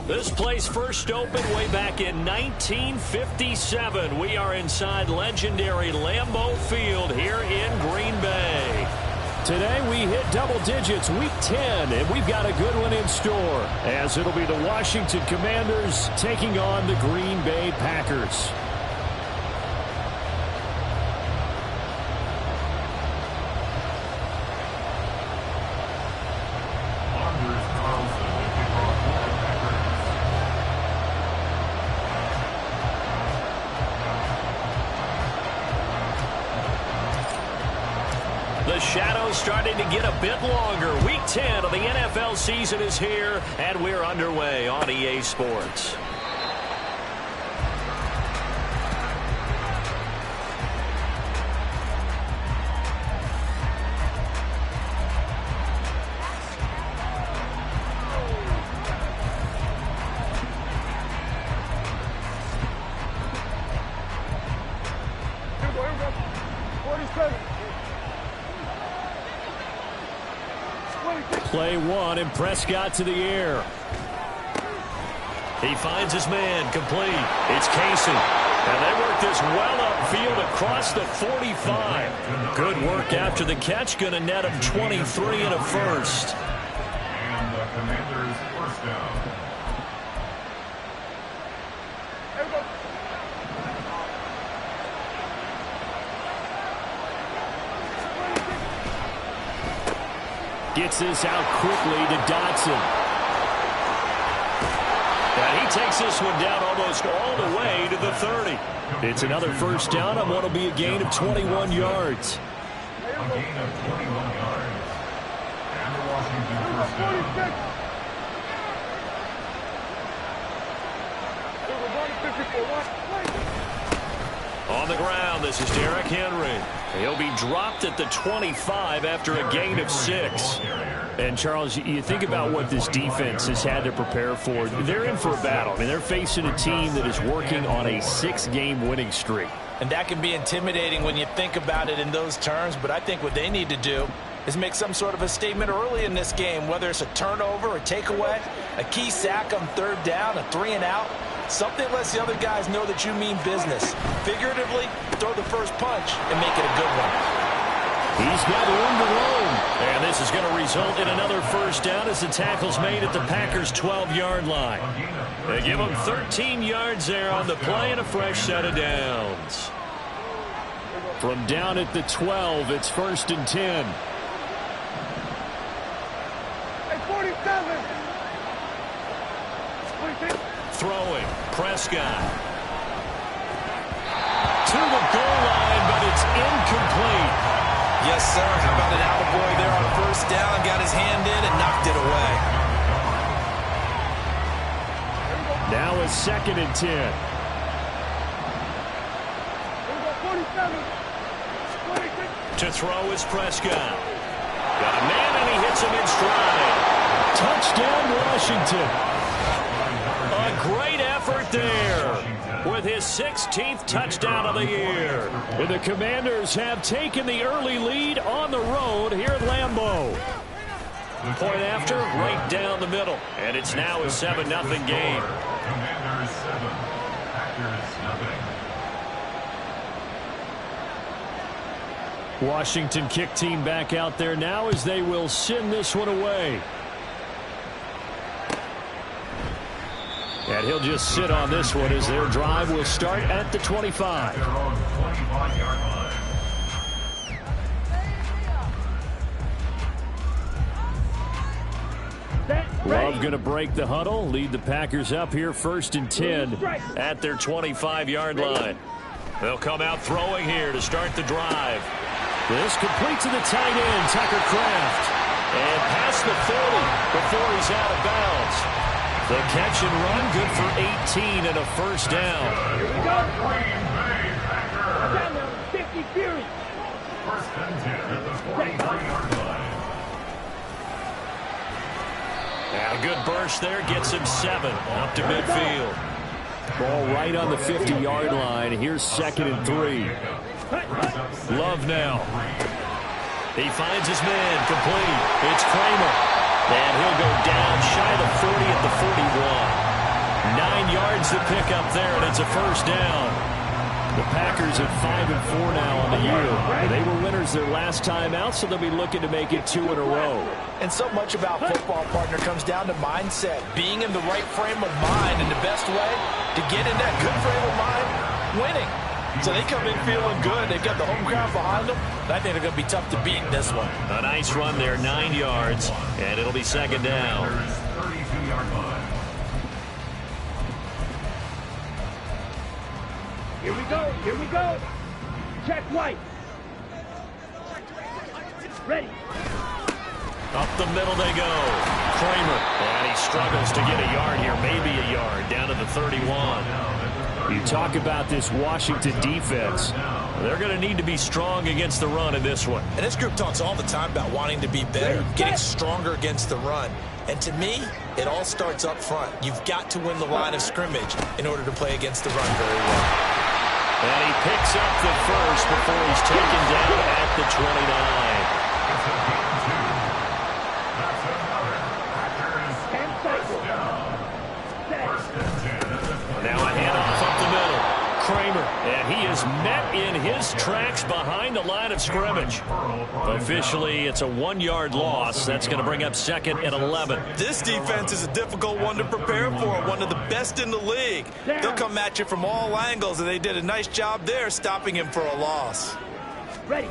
This place first opened way back in 1957. We are inside legendary Lambeau Field here in Green Bay. Today we hit double digits, week 10, and we've got a good one in store, as it'll be the Washington Commanders taking on the Green Bay Packers. The shadow's starting to get a bit longer. Week 10 of the NFL season is here, and we're underway on EA Sports. Play one, and Prescott to the air. He finds his man, complete. It's Casey. And they work this well upfield across the 45. Good work after the catch. Going to net him 23 and a first. And the Commanders first down. Gets this out quickly to Dotson. And he takes this one down almost all the way to the 30. It's another first down on what will be a gain of 21 yards. A gain of 21 yards. And the Washington first down. On the ground, this is Derrick Henry. He'll be dropped at the 25 after a gain of 6. And, Charles, you think about what this defense has had to prepare for. They're in for a battle. I mean, they're facing a team that is working on a 6-game winning streak. And that can be intimidating when you think about it in those terms. But I think what they need to do is make some sort of a statement early in this game, whether it's a turnover, a takeaway, a key sack on third down, a 3-and-out. Something lets the other guys know that you mean business. Figuratively, throw the first punch and make it a good one. He's got room to roam. And this is going to result in another first down as the tackle's made at the Packers' 12-yard line. They give him 13 yards there on the play and a fresh set of downs. From down at the 12, it's 1st and 10. Throwing, Prescott. To the goal line, but it's incomplete. Yes, sir. How about an attaboy there on first down? Got his hand in and knocked it away. Now it's 2nd and 10. To throw is Prescott. Got a man, and he hits him in stride. Touchdown, Washington. A great effort there with his 16th touchdown of the year. And the Commanders have taken the early lead on the road here at Lambeau. Point after, right down the middle. And it's now a 7-0 game. Commanders 7, Packers nothing. Washington kick team back out there now as they will send this one away. And he'll just sit on this one as their drive will start at the 25. Their own 25-yard line. Love going to break the huddle, lead the Packers up here 1st and 10 at their 25-yard line. They'll come out throwing here to start the drive. This complete to the tight end, Tucker Kraft. And past the 40 before he's out of bounds. The catch and run, good for 18 and a first down. Green Bay Packers. 50 series. 1st and 10 at the 43-yard line. And a good burst there gets him 7 up to midfield. Ball right on the 50-yard line. Here's 2nd and 3. Love now. He finds his man complete. It's Kramer. And he'll go down shy of the 40 at the 41. 9 yards to pick up there, and it's a first down. The Packers at 5-4 now on the year. They were winners their last time out, so they'll be looking to make it 2 in a row. And so much about football, partner, comes down to mindset. Being in the right frame of mind, and the best way to get in that good frame of mind, winning. So they come in feeling good. They've got the home crowd behind them. I think they're going to be tough to beat in this one. A nice run there, 9 yards, and it'll be second down. 32-yard line. Here we go, here we go. Check White. Ready. Up the middle they go. Kramer, and he struggles to get a yard here, maybe a yard, down to the 31. You talk about this Washington defense. They're going to need to be strong against the run in this one. And this group talks all the time about wanting to be better, getting stronger against the run. And to me, it all starts up front. You've got to win the line of scrimmage in order to play against the run very well. And he picks up the first before he's taken down at the 29. Now a handoff up the middle. Kramer, and he is met in his tracks behind the line of scrimmage. Officially, it's a 1-yard loss. That's going to bring up second and 11. This defense is a difficult one to prepare for, one of the best in the league. They'll come at you from all angles, and they did a nice job there stopping him for a loss. Ready.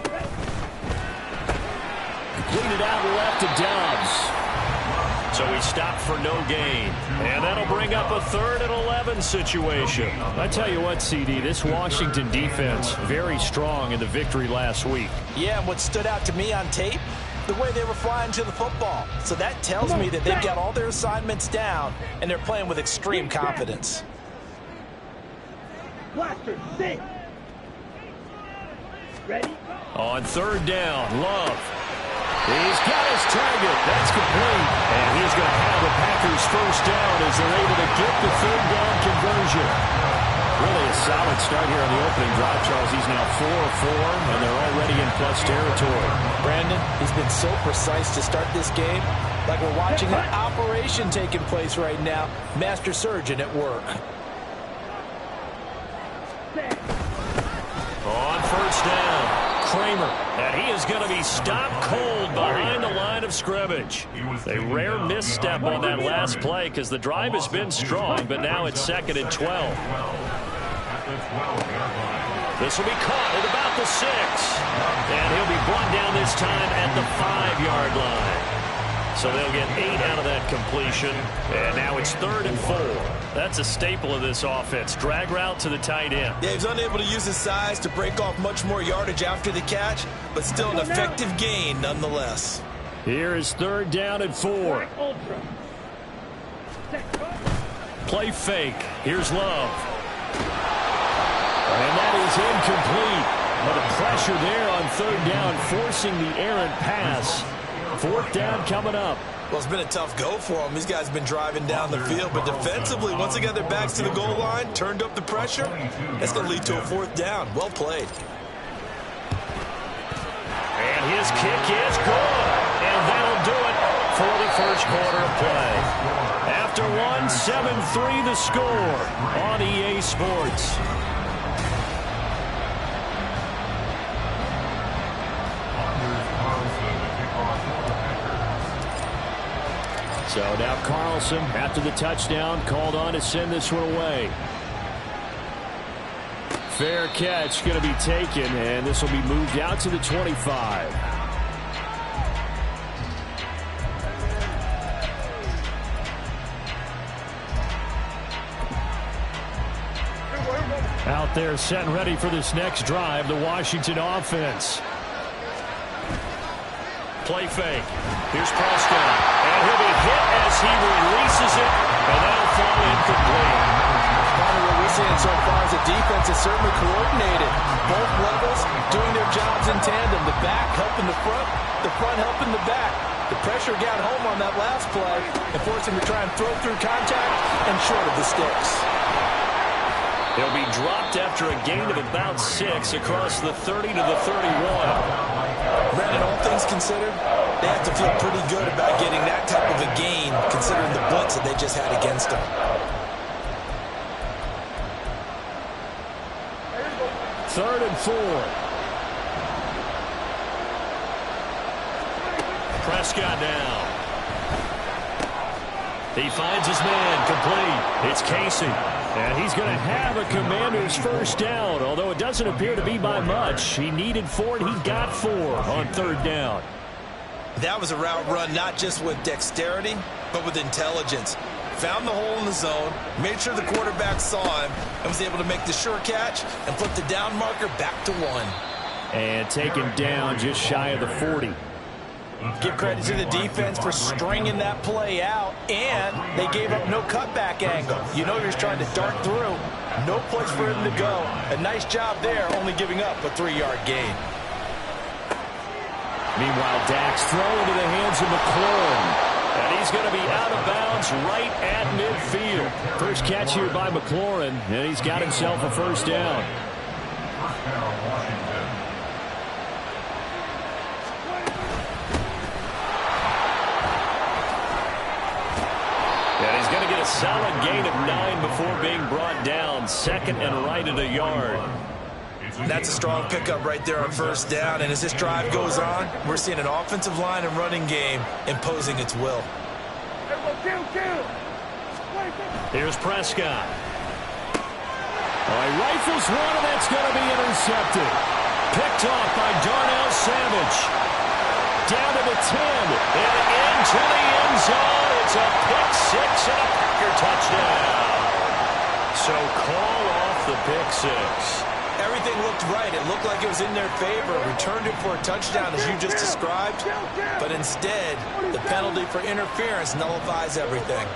Completed out left to Dobbs. So he stopped for no gain. And that'll bring up a 3rd and 11 situation. I tell you what, CD, this Washington defense, very strong in the victory last week. Yeah, and what stood out to me on tape, the way they were flying to the football. So that tells me that they've got all their assignments down, and they're playing with extreme confidence. Blaster, sing. Ready. On 3rd down, Love. He's got his target. That's complete. And he's going to have the Packers first down as they're able to get the 3rd down conversion. Really a solid start here on the opening drive, Charles. He's now 4 of 4, and they're already in plus territory. Brandon, he's been so precise to start this game, like we're watching an operation taking place right now. Master surgeon at work. On 1st down, Kramer, and he is going to be stopped cold behind the line of scrimmage. A rare misstep on that last play because the drive has been strong, but now it's 2nd and 12. This will be caught at about the 6. And he'll be brought down this time at the 5-yard line. So they'll get 8 out of that completion. And now it's 3rd and 4. That's a staple of this offense. Drag route to the tight end. Yeah, he's unable to use his size to break off much more yardage after the catch, but still an effective gain nonetheless. Here is 3rd down and 4. Play fake. Here's Love. And that is incomplete. But a pressure there on 3rd down, forcing the errant pass. 4th down coming up. Well, it's been a tough go for them. These guys have been driving down the field, but defensively, once they got their backs to the goal line, turned up the pressure, that's going to lead to a 4th down. Well played. And his kick is good. And that'll do it for the first quarter of play. After one, 7-3 the score on EA Sports. So now Carlson, after the touchdown, called on to send this one away. Fair catch going to be taken, and this will be moved out to the 25. Out there set and ready for this next drive, the Washington offense. Play fake. Here's Prescott. And he'll be hit as he releases it, and that'll fall incomplete. Part of what we're seeing so far is the defense is certainly coordinated. Both levels doing their jobs in tandem. The back helping the front helping the back. The pressure got home on that last play and forced him to try and throw through contact and short of the sticks. He'll be dropped after a gain of about 6 across the 30 to the 31. Brandon, all things considered, they have to feel pretty good about getting that type of a gain considering the blitz that they just had against them. Third and 4. Prescott now. He finds his man complete. It's Casey. And he's going to have a Commanders first down, although it doesn't appear to be by much. He needed 4, and he got 4 on third down. That was a route run not just with dexterity, but with intelligence. Found the hole in the zone, made sure the quarterback saw him, and was able to make the sure catch and flip the down marker back to 1. And taken down just shy of the 40. Give credit to the defense for stringing that play out, and they gave up no cutback angle. You know, he was trying to dart through. No place for him to go. A nice job there, only giving up a 3-yard gain. Meanwhile, Dak's throw into the hands of McLaurin. And he's going to be out of bounds right at midfield. First catch here by McLaurin, and he's got himself a first down. First down, Washington. And he's going to get a solid gain of 9 before being brought down. Second and right at a yard. That's a strong pickup right there on first down. And as this drive goes on, we're seeing an offensive line and running game imposing its will. Here's Prescott. He rifles one, and that's going to be intercepted. Picked off by Darnell Savage. Down to the 10 and into the end zone. It's a pick-6 and a Packer touchdown. So call off the pick-6. Everything looked right. It looked like it was in their favor. Returned it for a touchdown, as you just described. But instead, the penalty for interference nullifies everything.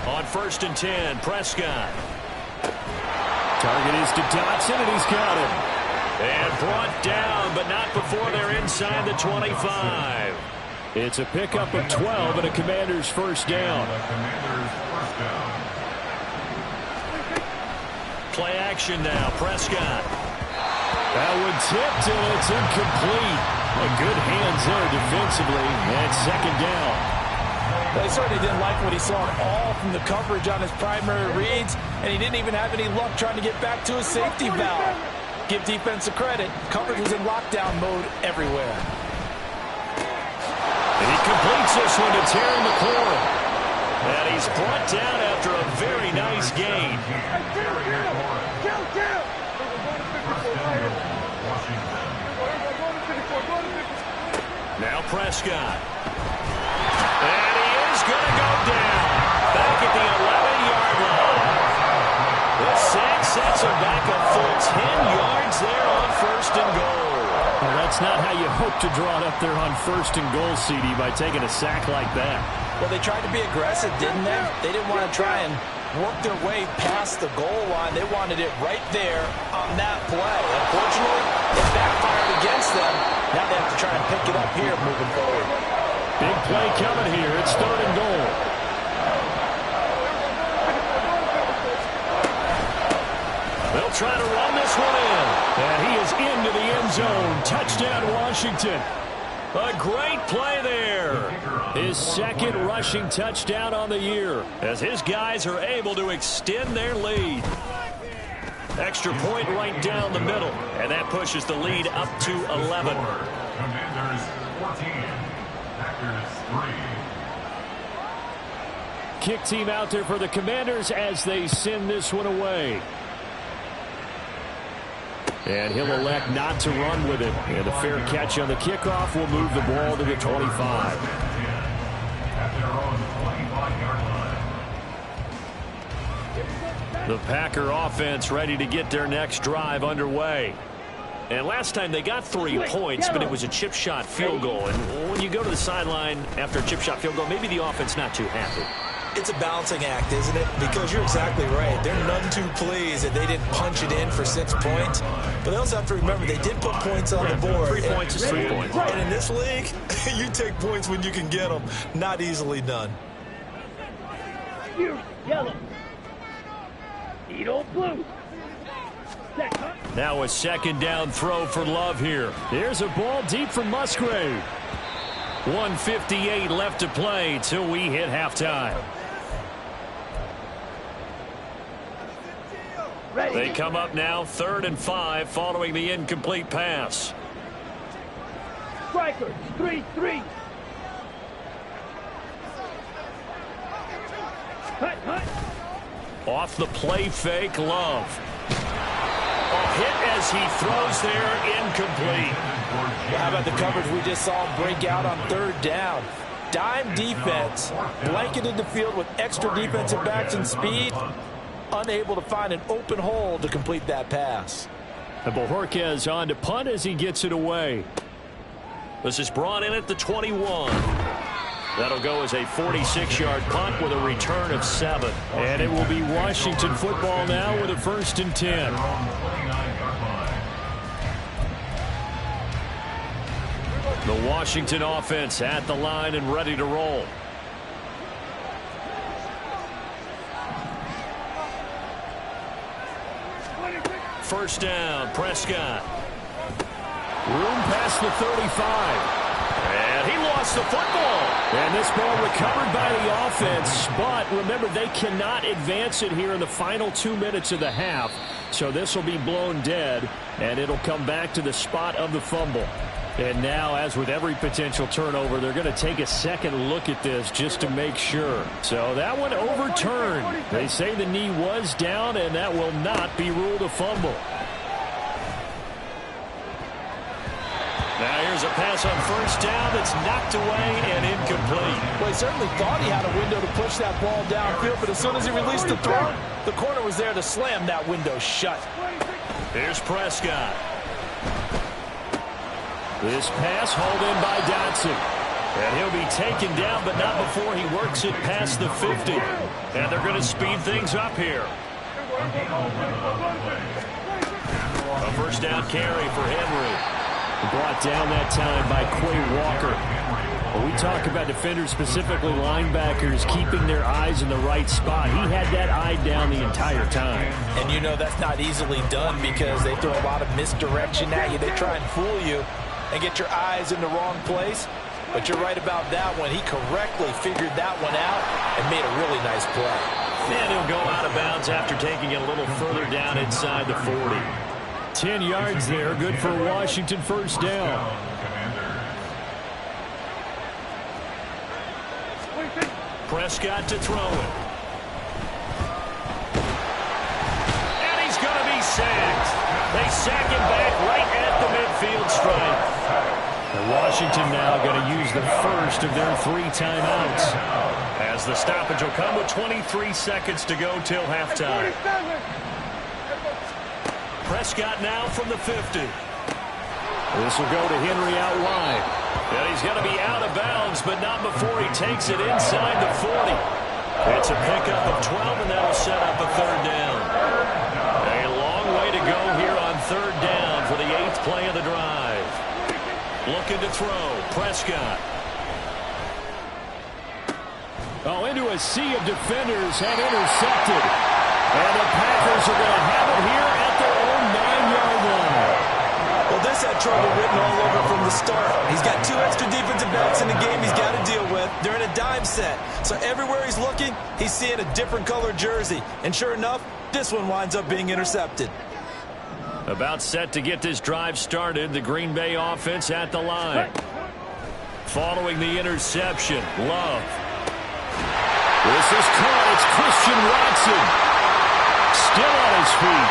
On first and 10, Prescott. Target is to Dotson, and he's got him. And brought down, but not before they're inside the 25. It's a pickup of 12 and a Commander's first down. Play action now, Prescott. That one tipped, and it's incomplete. A good hands there defensively, and second down. Well, he certainly didn't like what he saw at all from the coverage on his primary reads, and he didn't even have any luck trying to get back to his safety valve. Give defense a credit. Coverage was in lockdown mode everywhere. And he completes this one to Terry McLaurin. And he's brought down after a very nice gain. Now Prescott. And he is going to go down. Back at the 11-yard line. The sack sets him back a full 10 yards there on first and goal. Well, that's not how you hope to draw it up there on first and goal, CD, by taking a sack like that. Well, they tried to be aggressive, didn't they? They didn't want to try and work their way past the goal line. They wanted it right there on that play. Unfortunately, it backfired against them. Now they have to try and pick it up here moving forward. Big play coming here. It's third and goal. They'll try to run this one in. And he is into the end zone. Touchdown, Washington. A great play there. His second rushing touchdown on the year, as his guys are able to extend their lead. Extra point right down the middle, and that pushes the lead up to 11. Commanders 14, Packers 3. Kick team out there for the Commanders as they send this one away. And he'll elect not to run with it. And a fair catch on the kickoff will move the ball to the 25. The Packer offense ready to get their next drive underway. And last time they got 3 points, but it was a chip shot field goal. And when you go to the sideline after a chip shot field goal, maybe the offense not too happy. It's a balancing act, isn't it? Because you're exactly right. They're none too pleased that they didn't punch it in for 6 points. But they also have to remember they did put points on the board. 3 points is 3 points. And in this league, you take points when you can get them. Not easily done. Yellow. Edo blue. Set, huh? Now a second down throw for Love here. Here's a ball deep from Musgrave. 1:58 left to play till we hit halftime. They come up now 3rd and 5 following the incomplete pass. Strikers, 3-3. Hut, hut. Off the play fake, Love. A hit as he throws there, incomplete. How about the coverage we just saw him break out on 3rd down? Dime defense, blanketed the field with extra defensive backs and speed, unable to find an open hole to complete that pass. And Bojorquez on to punt as he gets it away. This is brought in at the 21. That'll go as a 46-yard punt with a return of 7. And it will be Washington football now with a 1st and 10. The Washington offense at the line and ready to roll. First down, Prescott. Room past the 35. And he lost the football. And this ball recovered by the offense. But remember, they cannot advance it here in the final 2 minutes of the half. So this will be blown dead. And it'll come back to the spot of the fumble. And now, as with every potential turnover, they're going to take a second look at this just to make sure. So that one overturned. They say the knee was down, and that will not be ruled a fumble. Now here's a pass on 1st down that's knocked away and incomplete. Well, he certainly thought he had a window to push that ball downfield, but as soon as he released the throw, the corner was there to slam that window shut. Here's Prescott. This pass hauled in by Dotson. And he'll be taken down, but not before he works it past the 50. And they're going to speed things up here. A 1st down carry for Henry. Brought down that time by Quay Walker. When we talk about defenders, specifically linebackers, keeping their eyes in the right spot, he had that eye down the entire time. And you know that's not easily done because they throw a lot of misdirection at you. They try and fool you and get your eyes in the wrong place. But you're right about that one. He correctly figured that one out and made a really nice play. And he'll go out of bounds after taking it a little further down inside the 40. 10 yards there, good for Washington 1st down. Prescott to throw it. And he's going to be sacked. They sack him back right at the midfield stripe. And Washington now going to use the first of their 3 timeouts. As the stoppage will come with 23 seconds to go till halftime. Prescott now from the 50. This will go to Henry out wide. And he's going to be out of bounds, but not before he takes it inside the 40. It's a pickup of 12, and that'll set up a 3rd down. A long way to go here on 3rd down for the 8th play of the drive. Looking to throw, Prescott. Oh, into a sea of defenders and intercepted. And the Packers are going to have it here at their own 9-yard line. Well, this had trouble written all over from the start. He's got 2 extra defensive backs in the game he's got to deal with. They're in a dime set. So everywhere he's looking, he's seeing a different color jersey. And sure enough, this one winds up being intercepted. About set to get this drive started, the Green Bay offense at the line. Following the interception, Love. This is caught. It's Christian Watson. Still on his feet.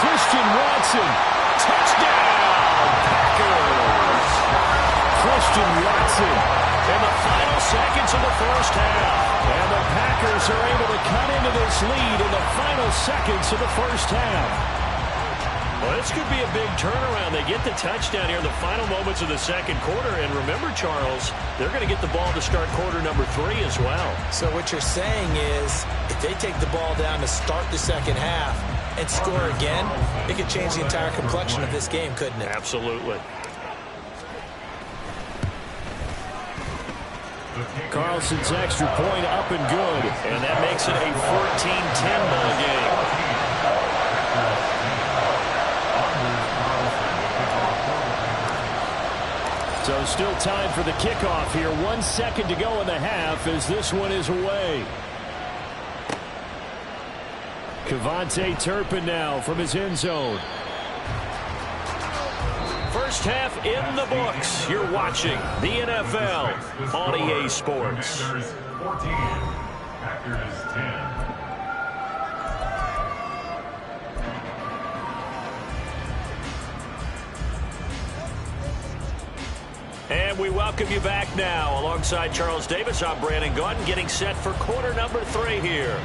Christian Watson. Touchdown, Packers. Christian Watson in the final seconds of the 1st half. And the Packers are able to cut into this lead in the final seconds of the 1st half. Well, this could be a big turnaround. They get the touchdown here in the final moments of the 2nd quarter. And remember, Charles, they're going to get the ball to start quarter number 3 as well. So what you're saying is if they take the ball down to start the 2nd half and score again, it could change the entire complexion of this game, couldn't it? Absolutely. Carlson's extra point up and good. And that makes it a 14-10 ball game. So still time for the kickoff here. 1 second to go in the half as this one is away. KaVontae Turpin now from his end zone. First half in the books. You're watching the NFL on EA Sports. Commanders 14, Packers 10. And we welcome you back now. Alongside Charles Davis, I'm Brandon Gaudin, getting set for quarter number 3 here.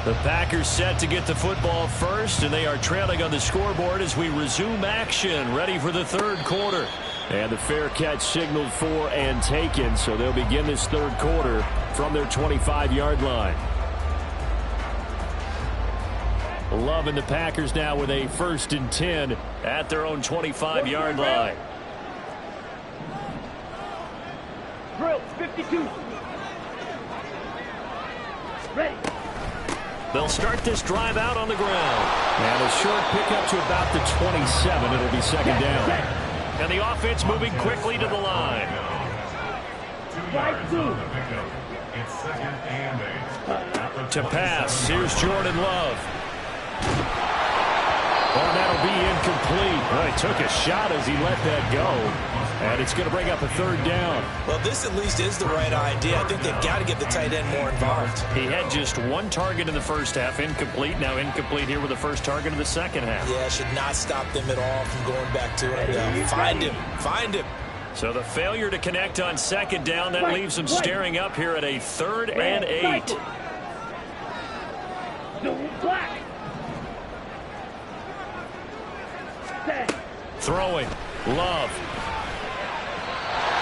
The Packers set to get the football first, and they are trailing on the scoreboard as we resume action, ready for the third quarter. And the fair catch signaled for and taken, so they'll begin this third quarter from their 25-yard line. Love and the Packers now with a 1st and 10 at their own 25-yard line. Drill, 52. Ready. They'll start this drive out on the ground. And a short pickup to about the 27. It'll be second down. And the offense moving quickly to the line. 2 yards on the pickup. It's 2nd and 8. To pass, here's Jordan Love. Oh, that'll be incomplete. Well, he took a shot as he let that go. And it's going to bring up a 3rd down. Well, this at least is the right idea. I think they've got to get the tight end more involved. He had just 1 target in the first half, incomplete. Now incomplete here with the first target of the second half. Yeah, should not stop them at all from going back to it. Find him. Find him. So the failure to connect on second down, that leaves them staring up here at a 3rd and 8. No black. Throwing. Love.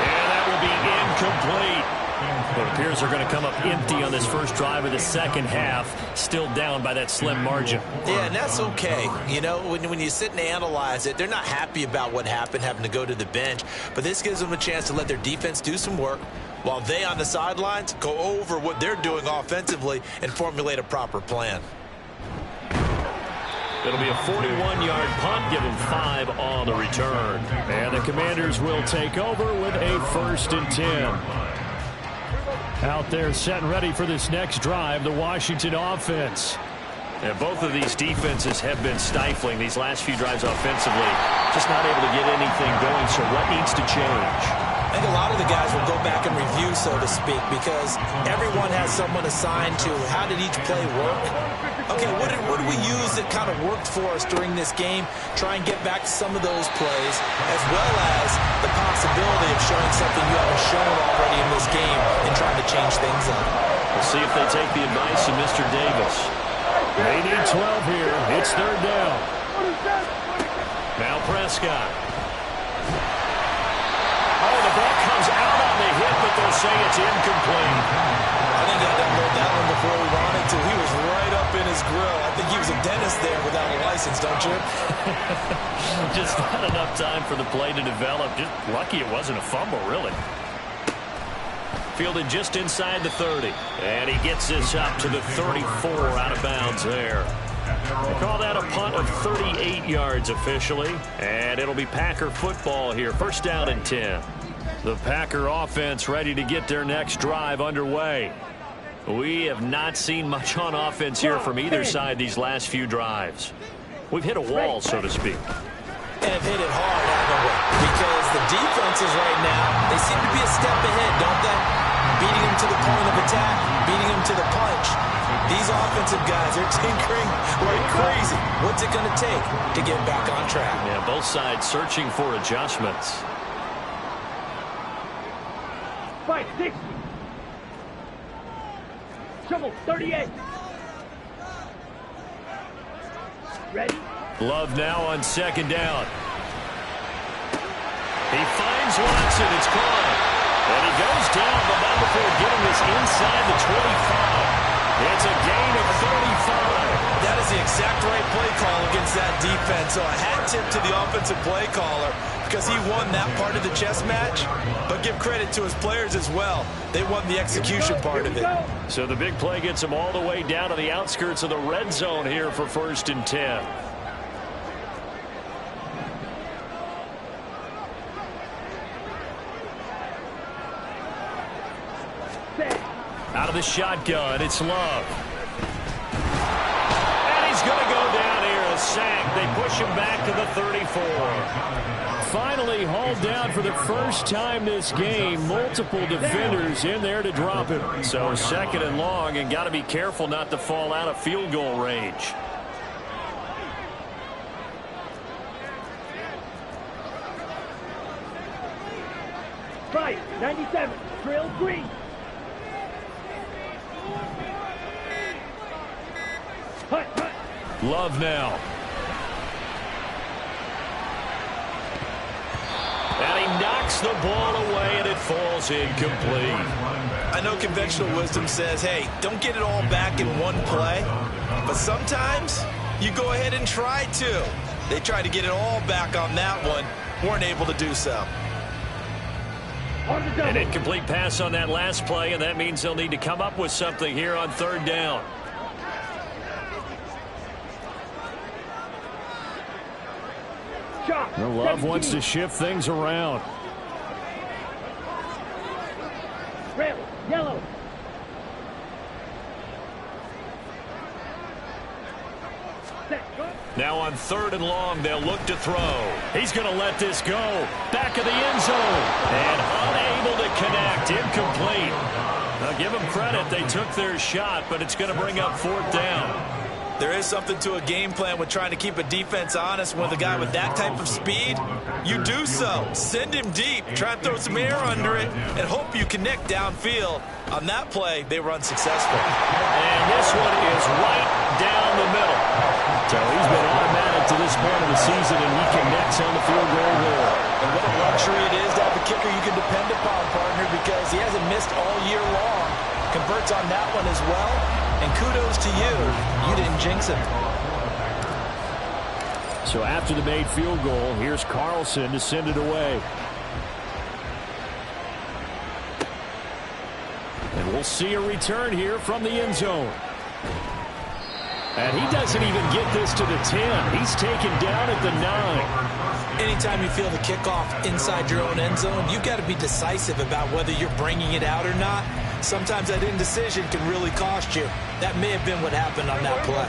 And that will be incomplete. It appears they're going to come up empty on this first drive of the second half, still down by that slim margin. Yeah, and that's okay. You know, when you sit and analyze it, they're not happy about what happened, having to go to the bench. But this gives them a chance to let their defense do some work while they on the sidelines go over what they're doing offensively and formulate a proper plan. It'll be a 41-yard punt, giving 5 on the return. And the Commanders will take over with a 1st and 10. Out there set and ready for this next drive, the Washington offense. And both of these defenses have been stifling these last few drives offensively. Just not able to get anything going, so what needs to change? I think a lot of the guys will go back and review, so to speak, because everyone has someone assigned to how did each play work. Okay, what did we use that kind of worked for us during this game? Try and get back to some of those plays, as well as the possibility of showing something you haven't shown already in this game and trying to change things up. We'll see if they take the advice of Mr. Davis. They need 12 here. It's 3rd down. Now Prescott. Oh, the ball comes out on the hit, but they'll say it's incomplete. I think he had to unload that one before he wanted to. He was right up in his grill. I think he was a dentist there without a license, don't you? Just not enough time for the play to develop. Just lucky it wasn't a fumble, really. Fielded just inside the 30. And he gets this up to the 34, out of bounds there. They call that a punt of 38 yards officially. And it'll be Packer football here. 1st down and 10. The Packer offense ready to get their next drive underway. We have not seen much on offense here from either side these last few drives. We've hit a wall, so to speak. And have hit it hard, haven't we? Because the defenses right now, they seem to be a step ahead, don't they? Beating them to the point of attack, beating them to the punch. These offensive guys are tinkering like crazy. What's it going to take to get back on track? Yeah, both sides searching for adjustments. 560. Shovel, 38. Ready? Love now on second down. He finds Watson. It's caught. And he goes down, but not before getting this inside the 25. It's a gain of 35. That is the exact right play call against that defense. So a hat tip to the offensive play caller because he won that part of the chess match. But give credit to his players as well. They won the execution part of it. So the big play gets them all the way down to the outskirts of the red zone here for 1st and 10. Out of the shotgun, it's Love. And he's going to go down here, a sack. They push him back to the 34. Finally hauled down for the first time this game. Multiple defenders in there to drop him. So 2nd and long, and got to be careful not to fall out of field goal range. Right, 97, drill green. Love now. And he knocks the ball away, and it falls incomplete. I know conventional wisdom says, hey, don't get it all back in one play. But sometimes you go ahead and try to. They tried to get it all back on that one. Weren't able to do so. An incomplete pass on that last play, and that means they'll need to come up with something here on 3rd down. The Love wants to shift things around. Red, yellow. Now on 3rd and long, they'll look to throw. He's going to let this go. Back of the end zone. And unable to connect. Incomplete. Now give them credit. They took their shot, but it's going to bring up 4th down. There is something to a game plan with trying to keep a defense honest. With a guy with that type of speed, you do so. Send him deep. Try and throw some air under it and hope you connect downfield. On that play, they were unsuccessful. And this one is right down the middle. So he's been automatic to this point of the season, and he connects on the field goal there. And what a luxury it is to have a kicker you can depend upon, partner, because he hasn't missed all year long. Converts on that one as well. And kudos to you. You didn't jinx him. So after the made field goal, here's Carlson to send it away. And we'll see a return here from the end zone. And he doesn't even get this to the 10. He's taken down at the 9. Anytime you feel the kickoff inside your own end zone, you've got to be decisive about whether you're bringing it out or not. Sometimes that indecision can really cost you. That may have been what happened on that play.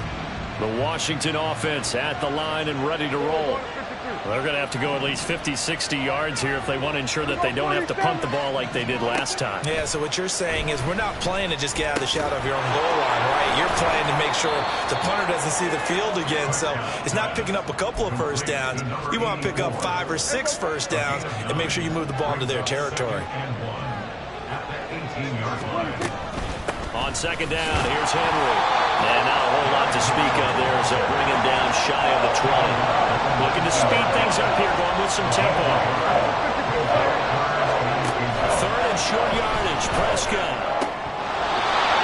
The Washington offense at the line and ready to roll. They're going to have to go at least 50, 60 yards here if they want to ensure that they don't have to punt the ball like they did last time. Yeah, so what you're saying is we're not playing to just get out of the shadow of your own goal line, right? You're playing to make sure the punter doesn't see the field again. So it's not picking up a couple of first downs. You want to pick up 5 or 6 first downs and make sure you move the ball into their territory. On 2nd down, here's Henry. And not a whole lot to speak of there as they bring him down shy of the 20. Looking to speed things up here, going with some tempo. 3rd and short yardage, Prescott.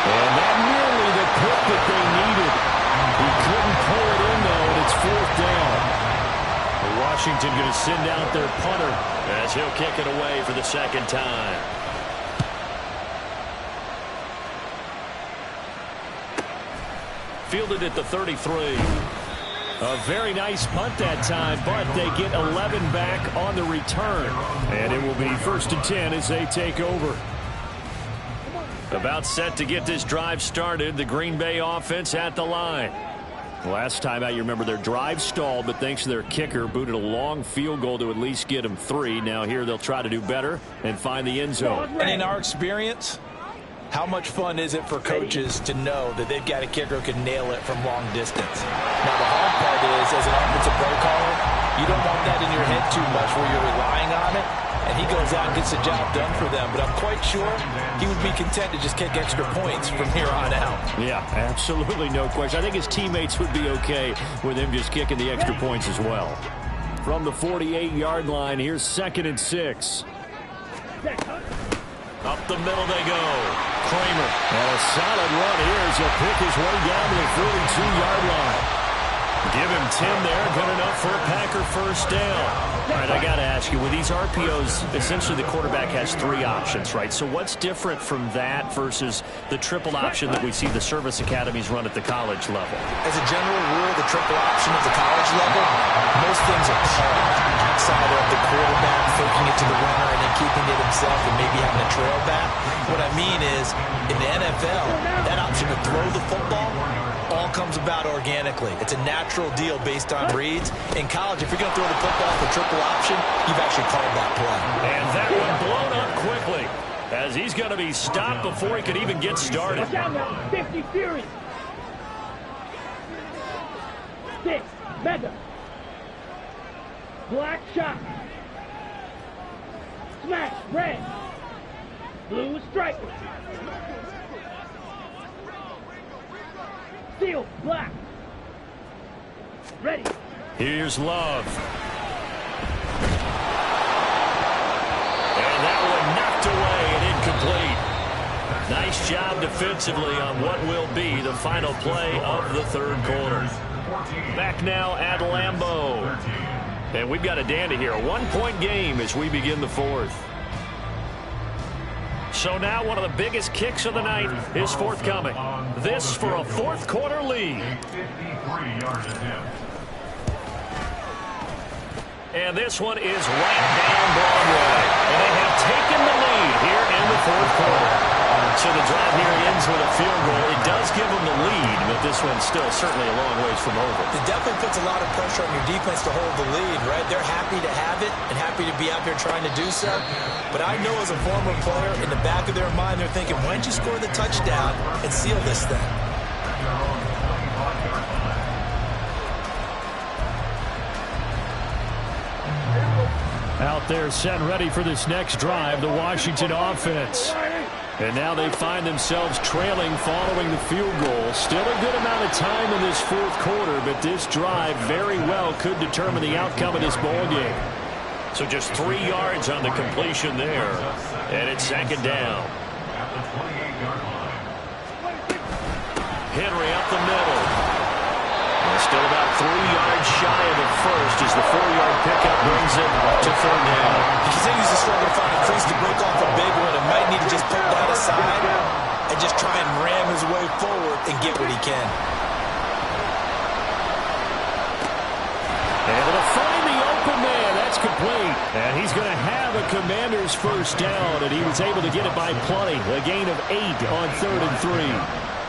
And that nearly the pick that they needed. He couldn't pull it in, though, and it's 4th down. Washington going to send out their punter as he'll kick it away for the 2nd time. Fielded at the 33. A very nice punt that time, but they get 11 back on the return. And it will be 1st and 10 as they take over. About set to get this drive started. The Green Bay offense at the line. Last time out, you remember their drive stalled, but thanks to their kicker, booted a long field goal to at least get them 3. Now here they'll try to do better and find the end zone. And in our experience, how much fun is it for coaches to know that they've got a kicker who can nail it from long distance? Now, the hard part is, as an offensive play caller, you don't want that in your head too much where you're relying on it, and he goes out and gets the job done for them. But I'm quite sure he would be content to just kick extra points from here on out. Yeah, absolutely no question. I think his teammates would be okay with him just kicking the extra points as well. From the 48-yard line, here's 2nd and 6. Up the middle they go. Kramer. And a solid run here as he'll pick his way down to the 42-yard line. Give him 10 there. Good enough for a Packer first down. All right, I got to ask you, with these RPOs, essentially the quarterback has 3 options, right? So what's different from that versus the triple option that we see the service academies run at the college level? As a general rule, the triple option at the college level, most things are called outside of the quarterback faking it to the runner and then keeping it himself and maybe having a trail back. What I mean is, in the NFL, that option to throw the football all comes about organically. It's a natural deal based on reads. In college, if you're going to throw the football for triple option, you've actually called that play. And that one blown up quickly as he's going to be stopped before he could even get started. Watch out now. 50 Fury. 6. Mega. Black shot. Smash. Red. Blue striker. Steel. Black. Ready. Here's Love. And that one knocked away and incomplete. Nice job defensively on what will be the final play of the third quarter. Back now at Lambeau. And we've got a dandy here. A 1-point game as we begin the fourth. So now one of the biggest kicks of the night is forthcoming. This for a fourth quarter lead. And this one is right down Broadway. And they have taken the lead here in the fourth quarter. So the drive here ends with a field goal. It does give them the lead, but this one's still certainly a long ways from over. It definitely puts a lot of pressure on your defense to hold the lead, right? They're happy to have it and happy to be out there trying to do so. But I know as a former player, in the back of their mind, they're thinking, why don't you score the touchdown and seal this thing? Out there set ready for this next drive, the Washington offense. And now they find themselves trailing following the field goal. Still a good amount of time in this fourth quarter, but this drive very well could determine the outcome of this ball game. So just 3 yards on the completion there. And it's second down. Henry up the middle. And still about 3 yards shy of the first as the 4-yard pickup brings it to third down. He continues to struggle to find a crease to break off a big one and might need to just put that aside and just try and ram his way forward and get what he can. Able to find the open man. That's complete. And he's going to have a Commander's first down, and he was able to get it by plenty. A gain of 8 on 3rd and 3.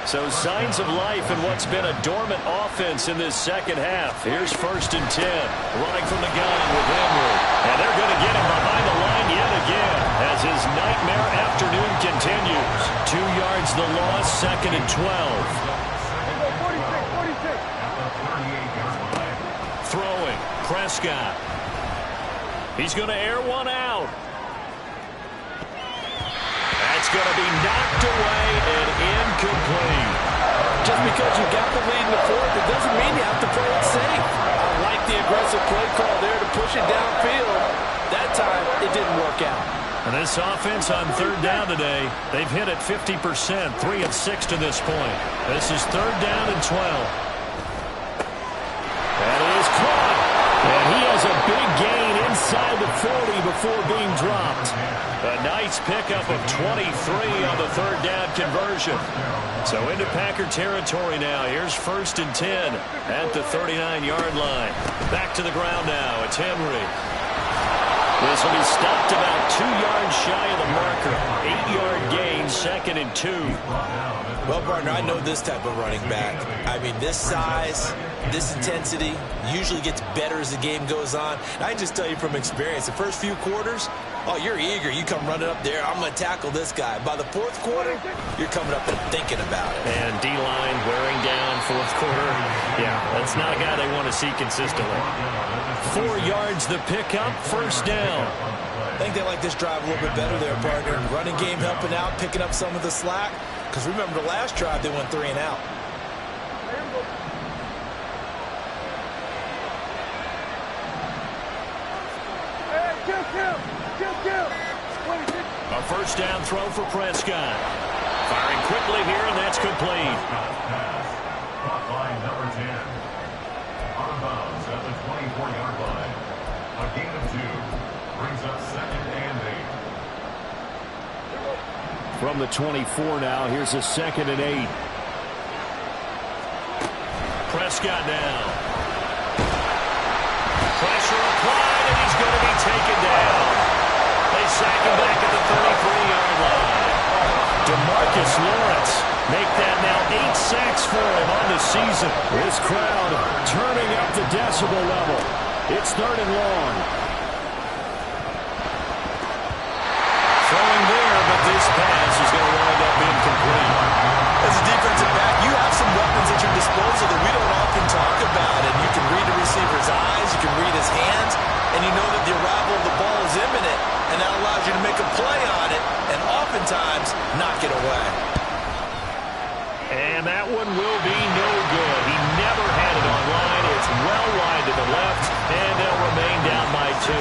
So signs of life in what's been a dormant offense in this second half. Here's 1st and 10. Running from the gun with Henry. And they're going to get him behind the line yet again as his nightmare afternoon continues. 2 yards the loss, 2nd and 12. 46. Throwing. Prescott. He's going to air one out. That's going to be knocked away and incomplete. Just because you got the lead in the fourth, it doesn't mean you have to play it safe. I like the aggressive play call there to push it downfield. That time, it didn't work out. And this offense on third down today, they've hit it 50%, 3 of 6 to this point. This is 3rd down and 12. That is caught. And he has a big gain inside the 40 before being dropped. A nice pickup of 23 on the 3rd down conversion. So into Packer territory now. Here's 1st and 10 at the 39-yard line. Back to the ground now. It's Henry. This will be stopped about 2 yards shy of the marker. 8-yard gain, 2nd and 2. Well, partner, I know this type of running back. I mean, this size, this intensity usually gets better as the game goes on. And I just tell you from experience, the first few quarters, oh, you're eager. You come running up there, I'm going to tackle this guy. By the 4th quarter, you're coming up and thinking about it. And D-line wearing down 4th quarter. Yeah, that's not a guy they want to see consistently. 4 yards the pickup, 1st down. I think they like this drive a little bit better there, partner. Running game helping out, picking up some of the slack. Because remember the last drive, they went 3 and out. Hey, kill. 26. A first down throw for Prescott. Firing quickly here, and that's complete. Pass. Caught by number 10. Out of bounds at the 24-yard line. A gain of 2. Brings up 2nd and 8. From the 24 now, here's a 2nd and 8. Prescott down. Pressure applied, and he's going to be taken down. They sack him back at the 33-yard line. DeMarcus Lawrence make that now 8 sacks for him on the season. This crowd turning up the decibel level. It's 3rd and long. Throwing there, but this pass is going to wind up incomplete. As a defensive back, you have some weapons at your disposal that we don't often talk about. And you can read the receiver's eyes, you can read his hands, and you know that the arrival of the ball is imminent, and that allows you to make a play on it and oftentimes knock it away. And that one will be no good. He never had it on line. It's well wide to the left, and they'll remain down by 2.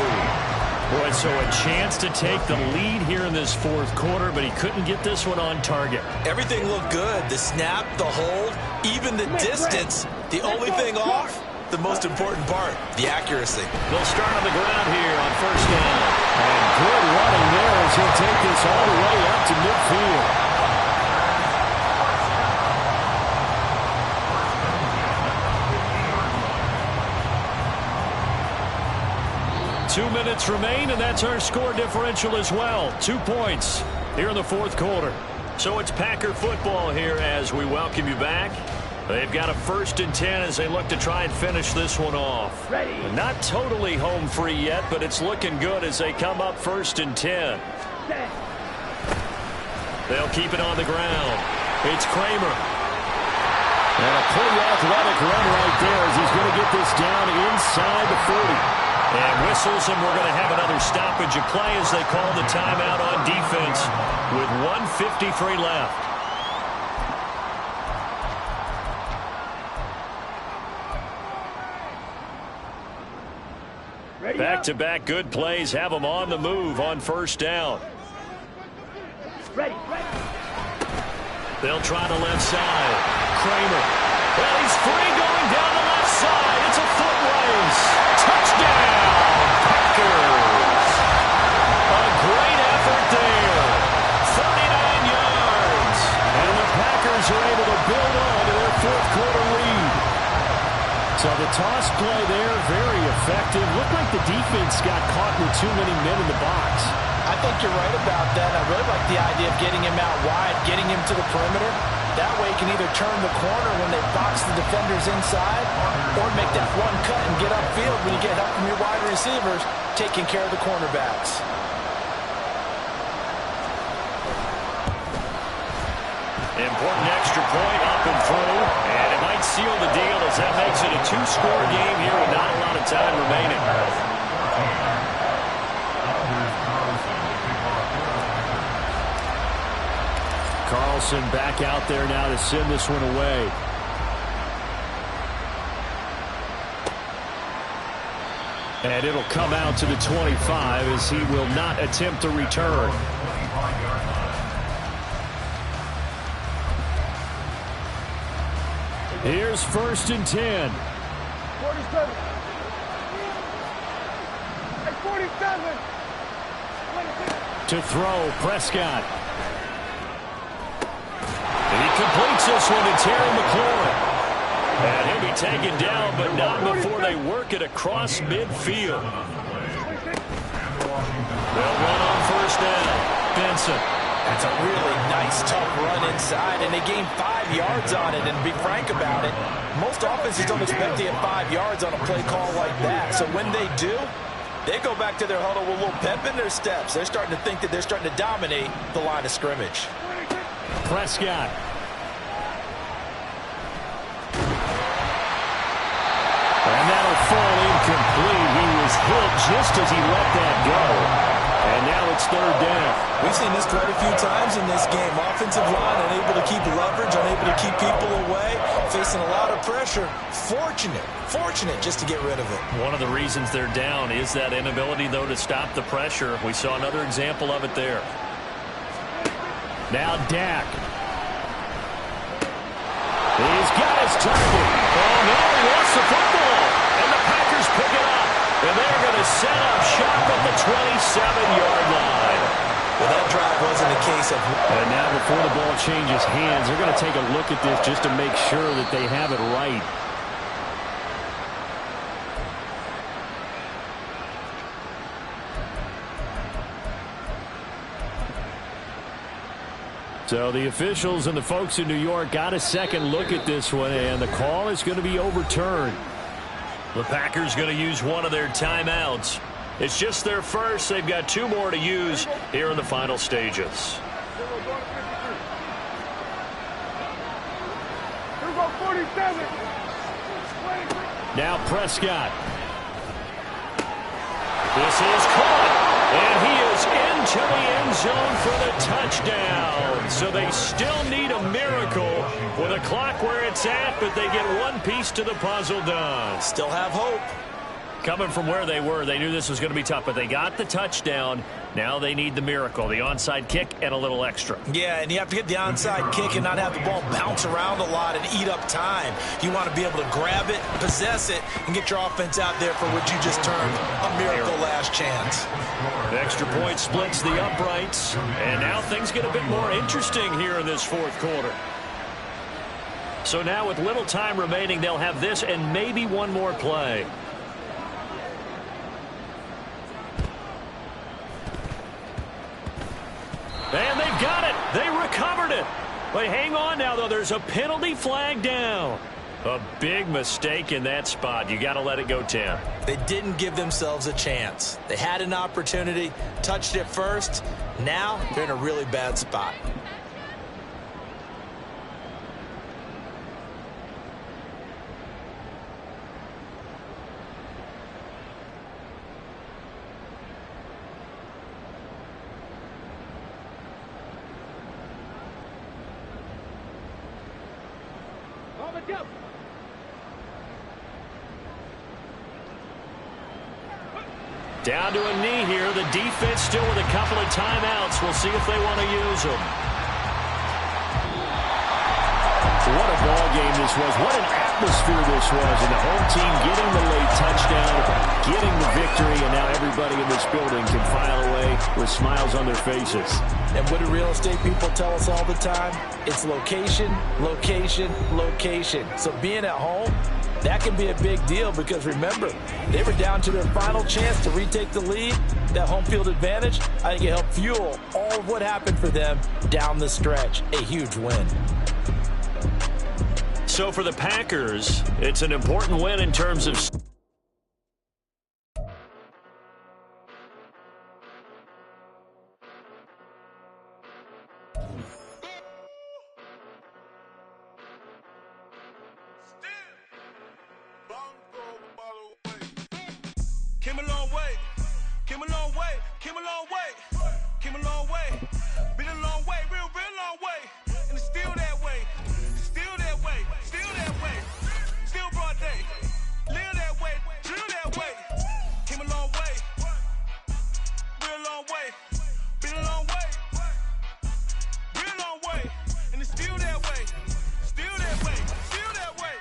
Boy, so a chance to take the lead here in this 4th quarter, but he couldn't get this one on target. Everything looked good. The snap, the hold, even the distance. The only thing off, the most important part, the accuracy. They'll start on the ground here on first down. And good running there as he'll take this all the way up to midfield. 2 minutes remain, and that's our score differential as well. 2 points here in the 4th quarter. So it's Packer football here as we welcome you back. They've got a 1st and 10 as they look to try and finish this one off. Ready. Not totally home free yet, but it's looking good as they come up 1st and 10. Set. They'll keep it on the ground. It's Kramer. And a pretty athletic run right there as he's going to get this down inside the 40. And whistles, and we're going to have another stoppage of play as they call the timeout on defense with 1:53 left. Back-to-back good plays have them on the move on first down. Ready. They'll try the left side. Kramer. Well, he's free going down the left side. It's a foot race. Touchdown, Packers. A great effort there. 39 yards. And the Packers are able to build on to their 4th quarter lead. So the toss play there, very effective. Looked like the defense got caught with too many men in the box. I think you're right about that. I really like the idea of getting him out wide, getting him to the perimeter. That way he can either turn the corner when they box the defenders inside or make that one cut and get upfield when you get help from your wide receivers taking care of the cornerbacks. Important extra point up and through, and it might seal the deal as that makes it a 2-score game here with not a lot of time remaining. Carlson back out there now to send this one away. And it'll come out to the 25 as he will not attempt to return. Here's 1st and 10. 47. At 47. To throw, Prescott. And he completes this one to Terry McLaurin. And he'll be taken down, but not before they work it across midfield. They'll run on first down. Benson. That's a really nice, tough run inside, and they gain 5 yards on it. And to be frank about it, most offenses don't expect to get 5 yards on a play call like that. So when they do, they go back to their huddle with a little pep in their steps. They're starting to think that they're starting to dominate the line of scrimmage. Prescott. And that'll fall incomplete. He was hit just as he let that go. And now it's 3rd down. We've seen this quite a few times in this game. Offensive line unable to keep leverage, unable to keep people away, facing a lot of pressure. Fortunate just to get rid of it. One of the reasons they're down is that inability, though, to stop the pressure. We saw another example of it there. Now Dak. He's got his target. Oh, no, he lost the football. And the Packers pick it up. And they're going to set up shop at the 27-yard line. Well, that drive wasn't a case of... And now before the ball changes hands, they're going to take a look at this just to make sure that they have it right. So the officials and the folks in New York got a second look at this one, and the call is going to be overturned. The Packers going to use one of their timeouts. It's just their first. They've got 2 more to use here in the final stages. Now Prescott. This is caught. And he is into the end zone for the touchdown. So they still need a miracle with a clock where it's at, but they get one piece to the puzzle done. Still have hope. Coming from where they were, they knew this was going to be tough, but they got the touchdown. Now they need the miracle, the onside kick and a little extra. Yeah, and you have to get the onside kick and not have the ball bounce around a lot and eat up time. You want to be able to grab it, possess it, and get your offense out there for what you just termed a miracle last chance. The extra point splits the uprights, and now things get a bit more interesting here in this fourth quarter. So now with little time remaining, they'll have this and maybe one more play. And they've got it. They recovered it. But hang on now, though. There's a penalty flag down. A big mistake in that spot. You got to let it go 10. They didn't give themselves a chance. They had an opportunity, touched it first. Now they're in a really bad spot. Down to a knee here. The defense still with a couple of timeouts. We'll see if they want to use them. What a ball game this was. What an atmosphere this was. And the home team getting the late touchdown, getting the victory, and now everybody in this building can file away with smiles on their faces. And what do real estate people tell us all the time? It's location, location, location. So being at home, that can be a big deal because, remember, they were down to their final chance to retake the lead. That home field advantage, I think it helped fuel all of what happened for them down the stretch. A huge win. So for the Packers, it's an important win in terms of... Came a long way, came a long way, came a long way, came a long way, been a long way, real long way, and it's still that way, still that way, still that way, still broad day, live that way, drill that way, came a long way, real long way, been a long way, real long way, and it's still that way, still that way, still that way,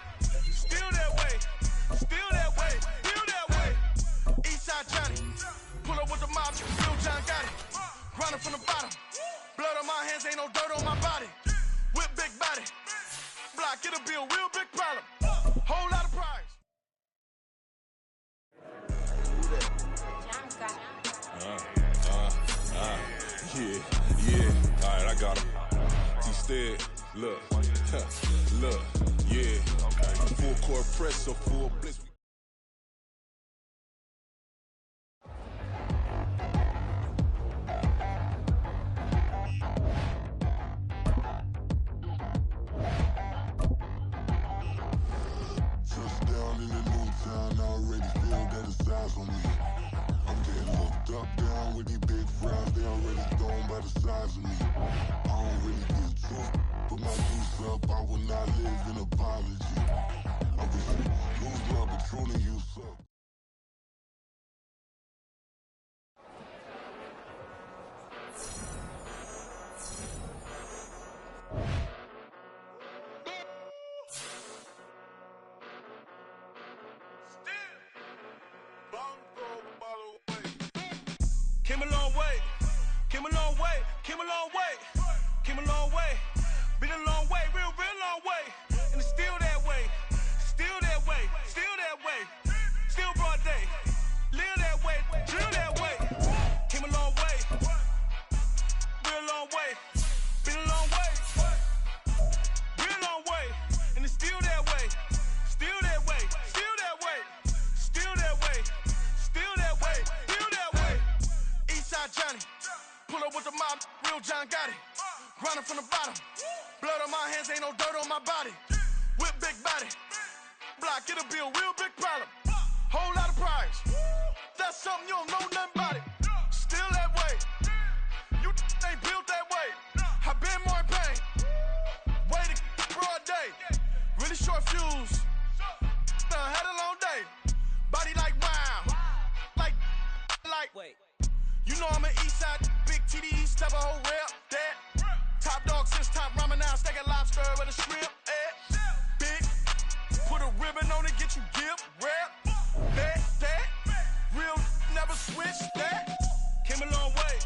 still that way, still that way, still that way. Eastside Johnny, pull up with the mob, Bill John got it. Grinding from the bottom, blood on my hands, ain't no dirt on my body. Whip big body, block, it'll be a real big problem. Whole lot of prize. Yeah, all right, I got him. T-Stead, look, look, yeah. Full court press, so full blitz. Touchdown in the new town, I already feel that it's eyes on me. I'm getting looked up, down with these big frowns, they already gone by the size of me. I don't really get truth, put my juice up, I will not live in apology. I wish you lose love, but truly you suck. Came a long way. Been a long way, real long way. And it's still that way. Still that way. Still that way. Still broad day. Live that way. Drill that way. Came a long way. Real long way. Been a long way. Real long way. And it's still that way. Still that way. Still that way. Still that way. Still that way. Still that way. Eastside Johnny. Pull up with the mob. Real John Gotti. Grinding from the bottom. Blood on my hands, ain't no dirt on my body. Whip big body. Block, it'll be a real big problem. Whole lot of prize. That's something you don't know nothing about it. Still that way. You ain't built that way. I been more in pain. Way to broad day. Really short fuse. Had a long day. Body like wow. Like. Wait. You know I'm an east side, big TDE, step a whole rep. That. Top dog since top ramen now, stack a lobster with a shrimp. Big. Put a ribbon on it, get you give. Rep. That. Real never switch that. Came a long way.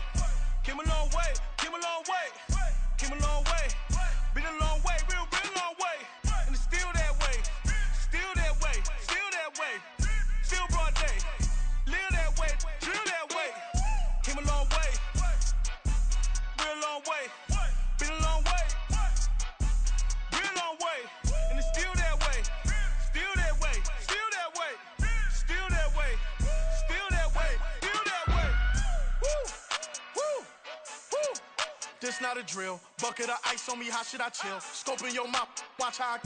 Came a long way. Came a long way. Came a long way. Been a long way. Real long way. And it's still that way. Still that way. Still that way. Still broad day. Live that way. Drill that way. Came a long way. Real long way. Been a long way. Real long way. And it's still that way. Still that way. Still that way. Still that way. Still that way. Still that way. Woo. Woo. Woo. This not a drill. Bucket of ice on me, how should I chill? Scoping your mouth, watch how I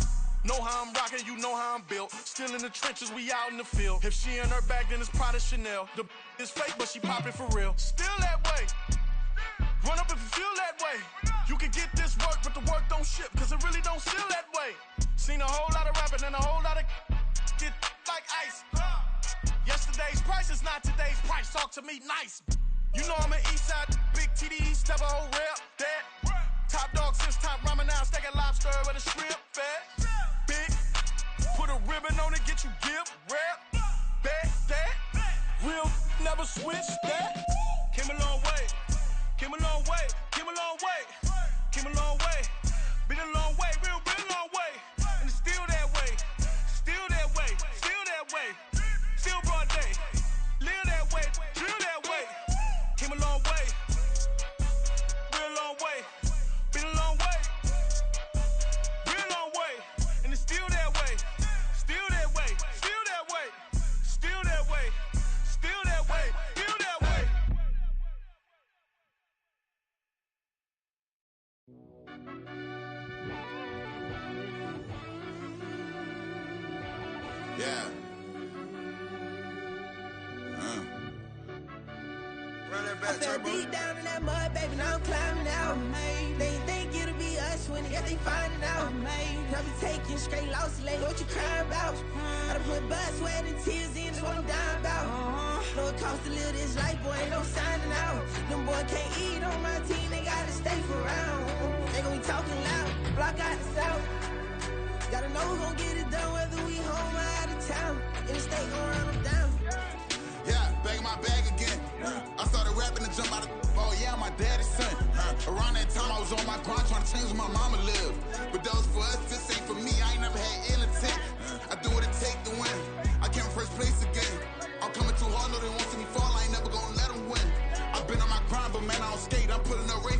know how I'm rocking, you know how I'm built. Still in the trenches, we out in the field. If she in her bag, then it's Prada Chanel. The is fake, but she popping for real. Still that way. Run up if you feel that way. You can get this work, but the work don't ship, cause it really don't feel that way. Seen a whole lot of rapping and a whole lot of get like ice. Yesterday's price is not today's price. Talk to me nice. You know I'm an east side, big TDE, step a whole rep. That. Top dog since top ramen now, stack a lobster with a shrimp. Fat. Big. Put a ribbon on it, get you give. Rep. That. Real never switch that. Came a long way. Came a long way. Came a long way. Came a long way. Been a long way. Real long way. And it's still that way. Still that way. Still that way. Still broad day. Live that way. Drill that way. Came a long way. Real long way. Been a long way. Real long way. And it's still that way. Still that way. Still that way. Still that way. Still that way. Still that way. Yeah. Run that back, I fell Turbo. deep down in that mud, baby, now I'm climbing out. They think it'll be us when they finding out. I be taking straight losses, like what you crying about? I done put blood, sweat, and tears in, that's what I'm dying about. Know it costs to live this life, boy, ain't no signing out. Them boy can't eat on my team, they gotta stay for round. They gon' be talking loud, block out the south. Gotta know who gon' get it done, whether we home or out of town. In the state gon' run them down. Yeah, back in my bag again. I started rapping to jump out of. Oh yeah, my daddy's son. Around that time I was on my grind trying to change where my mama lived. But that was for us, this ain't for me. I ain't never had ill intent. I do what it take to win. I came first place again. I'm coming too hard, no they won't see me fall. I ain't never gonna let them win. I've been on my grind, but man I don't skate. I'm putting up race.